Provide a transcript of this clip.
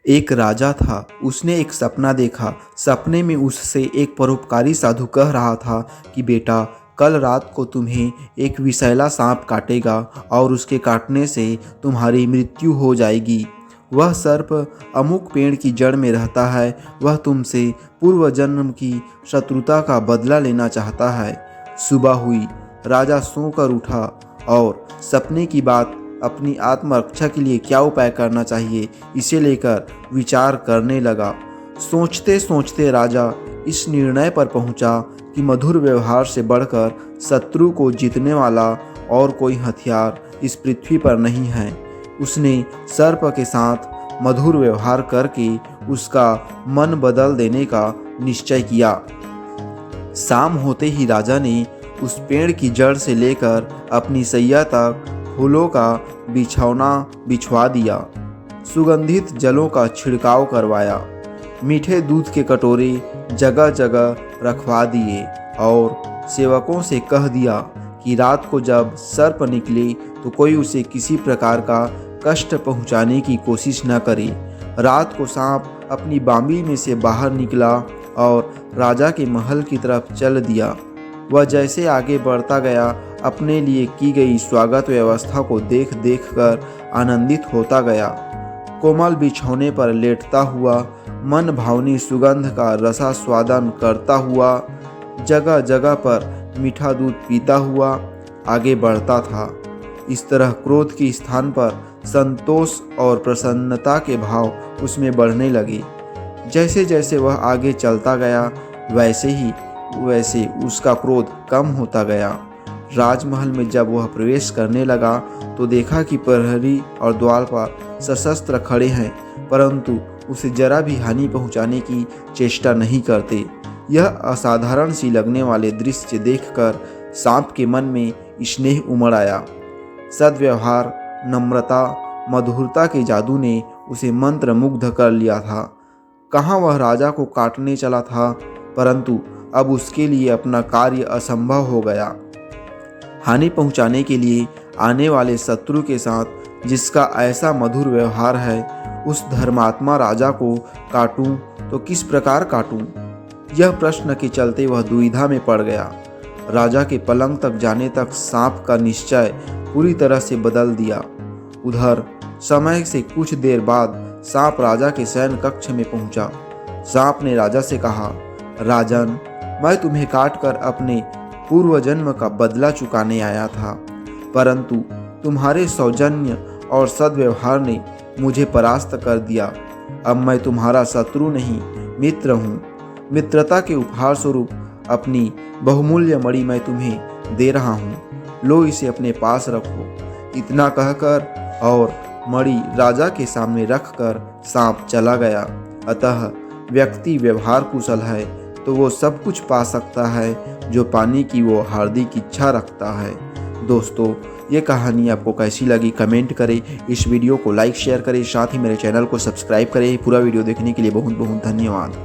एक राजा था। उसने एक सपना देखा। सपने में उससे एक परोपकारी साधु कह रहा था कि बेटा, कल रात को तुम्हें एक विषैला सांप काटेगा और उसके काटने से तुम्हारी मृत्यु हो जाएगी। वह सर्प अमुक पेड़ की जड़ में रहता है। वह तुमसे पूर्व जन्म की शत्रुता का बदला लेना चाहता है। सुबह हुई। राजा सोकर उठा और सपने की बात अपनी आत्मरक्षा के लिए क्या उपाय करना चाहिए इसे लेकर विचार करने लगा। सोचते सोचते राजा इस निर्णय पर पहुंचा कि मधुर व्यवहार से बढ़कर शत्रु को जीतने वाला और कोई हथियार इस पृथ्वी पर नहीं है। उसने सर्प के साथ मधुर व्यवहार करके उसका मन बदल देने का निश्चय किया। शाम होते ही राजा ने उस पेड़ की जड़ से लेकर अपनी सैया तक फूलों का बिछौना बिछवा दिया। सुगंधित जलों का छिड़काव करवाया। मीठे दूध के कटोरे जगह जगह रखवा दिए और सेवकों से कह दिया कि रात को जब सर्प निकले तो कोई उसे किसी प्रकार का कष्ट पहुंचाने की कोशिश न करे। रात को सांप अपनी बांबी में से बाहर निकला और राजा के महल की तरफ चल दिया। वह जैसे आगे बढ़ता गया, अपने लिए की गई स्वागत व्यवस्था को देख देख कर आनंदित होता गया। कोमल बिछौने पर लेटता हुआ, मन भावनी सुगंध का रसास्वादन करता हुआ, जगह जगह पर मीठा दूध पीता हुआ आगे बढ़ता था। इस तरह क्रोध के स्थान पर संतोष और प्रसन्नता के भाव उसमें बढ़ने लगे। जैसे जैसे वह आगे चलता गया वैसे उसका क्रोध कम होता गया। राजमहल में जब वह प्रवेश करने लगा तो देखा कि प्रहरी और द्वार पर सशस्त्र खड़े हैं, परंतु उसे जरा भी हानि पहुंचाने की चेष्टा नहीं करते। यह असाधारण सी लगने वाले दृश्य देखकर सांप के मन में स्नेह उमड़ आया। सद्व्यवहार, नम्रता, मधुरता के जादू ने उसे मंत्र मुग्ध कर लिया था। कहाँ वह राजा को काटने चला था, परंतु अब उसके लिए अपना कार्य असंभव हो गया। हानि पहुंचाने के लिए आने वाले शत्रु के साथ जिसका ऐसा मधुर व्यवहार है, उस धर्मात्मा राजा को काटूं तो किस प्रकार काटूं? यह प्रश्न के चलते वह दुविधा में पड़ गया। राजा के पलंग तक जाने तक सांप का निश्चय पूरी तरह से बदल दिया। उधर समय से कुछ देर बाद सांप राजा के शयन कक्ष में पहुंचा। सांप ने राजा से कहा, राजन, मैं तुम्हें काटकर अपने पूर्व जन्म का बदला चुकाने आया था, परंतु तुम्हारे सौजन्य और सद्व्यवहार ने मुझे परास्त कर दिया। अब मैं तुम्हारा शत्रु नहीं, मित्र हूँ। मित्रता के उपहार स्वरूप अपनी बहुमूल्य मणि मैं तुम्हें दे रहा हूँ। लो, इसे अपने पास रखो। इतना कहकर और मणि राजा के सामने रखकर सांप चला गया। अतः व्यक्ति व्यवहार कुशल है तो वो सब कुछ पा सकता है जो पाने की वो हार्दिक इच्छा रखता है। दोस्तों, ये कहानी आपको कैसी लगी कमेंट करें। इस वीडियो को लाइक शेयर करें, साथ ही मेरे चैनल को सब्सक्राइब करें। पूरा वीडियो देखने के लिए बहुत बहुत धन्यवाद।